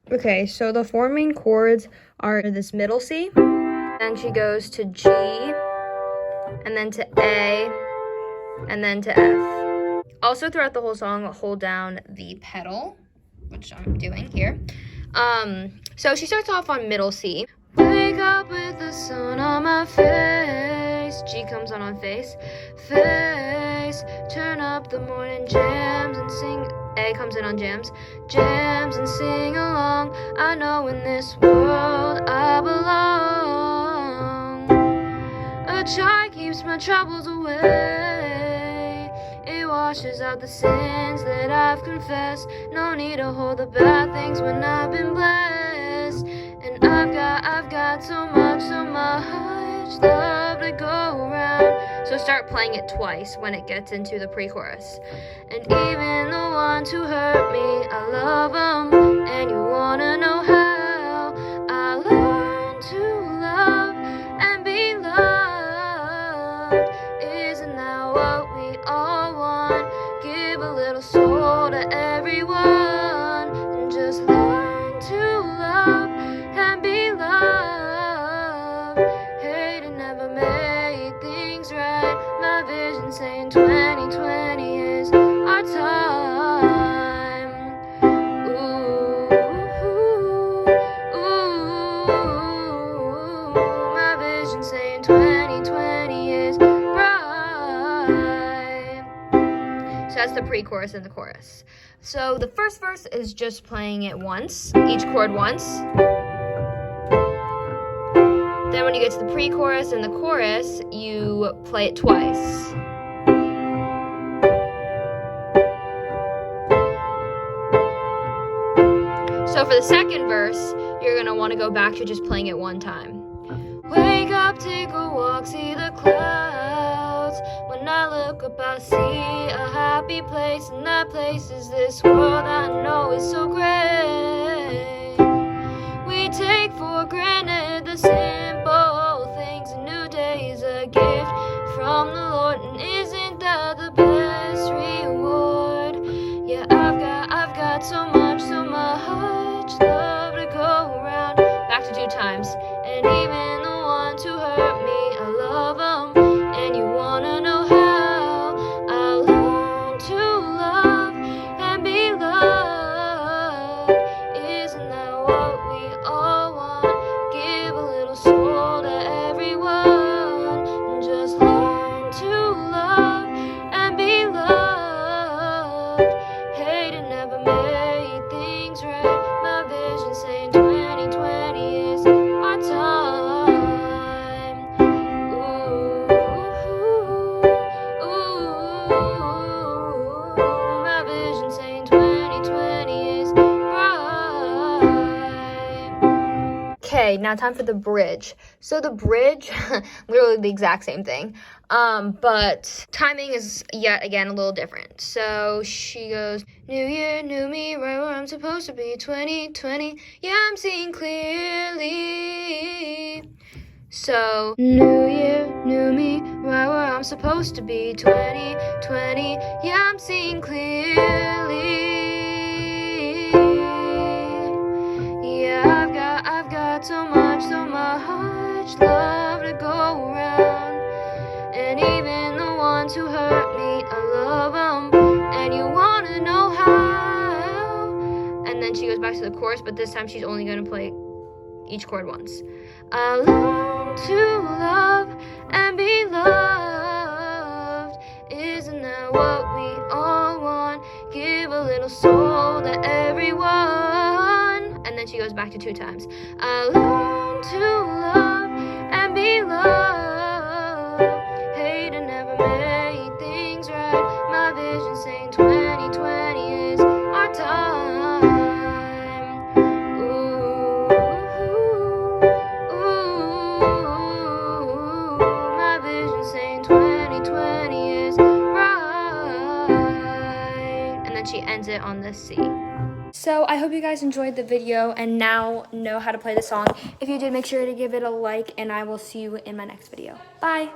Okay, so the four main chords are this middle C, then she goes to G, and then to A, and then to F. Also, throughout the whole song, hold down the pedal, which I'm doing here. So she starts off on middle C. Wake up with the sun on my face. G comes on face. Face. Turn up the morning jams and sing. A comes in on jams. Jams and sing along. I know in this world I belong. A chai keeps my troubles away. It washes out the sins that I've confessed. No need to hold the bad things when I've been blessed. And I've got so much love to go around. So start playing it twice when it gets into the pre-chorus. And even the ones who hurt me, I love them. And you wanna know how I learned to love and be loved. Isn't that what we all want? Give a little soul to everyone and just learn to love and be loved. Hate it never made things right. My vision saying 2020 is our time. Ooh, ooh, ooh. My vision saying 2020 is bright. So that's the pre-chorus and the chorus. So the first verse is just playing it once, each chord once. Then when you get to the pre-chorus and the chorus, you play it twice. So for the second verse, you're gonna wanna go back to just playing it one time. Wake up, take a walk, see the clouds. When I look up, I see a happy place, and that place is this world I know is so great. We take for granted the simple things. A new day is a gift from the Lord, and isn't that the best reward? Yeah, I've got so much love to go around. Back to 2 times. And even the ones who hurt me, I love them. And you wanna know how I learned to love and be loved. Isn't that what we all want? Give a little soul to everyone and just learn to love and be loved. Hate it never made things right. My vision saying 2020 is our time. Ooh, ooh, ooh. My vision saying 2020 is bright. Okay, now time for the bridge. So the bridge, literally the exact same thing, but timing is yet again a little different. So she goes, new year, new me, right where I'm supposed to be, 2020, yeah, I'm seeing clearly. So, new year, new me, right where I'm supposed to be, 2020, yeah, I'm seeing clearly. Yeah, I've got so much love to go around. And even the ones who hurt me, I love them. And you wanna know how. And then she goes back to the chorus, but this time she's only gonna play each chord once. I learned to love and be loved. Isn't that what we all want? Give a little soul to everyone. And then she goes back to 2 times. I learned to love and be loved. Hate it never made things right. My vision saying 2020 is our time. Ooh, ooh, my vision saying 2020 is bright. And then she ends it on this C. So I hope you guys enjoyed the video and now know how to play the song. If you did, make sure to give it a like, and I will see you in my next video. Bye!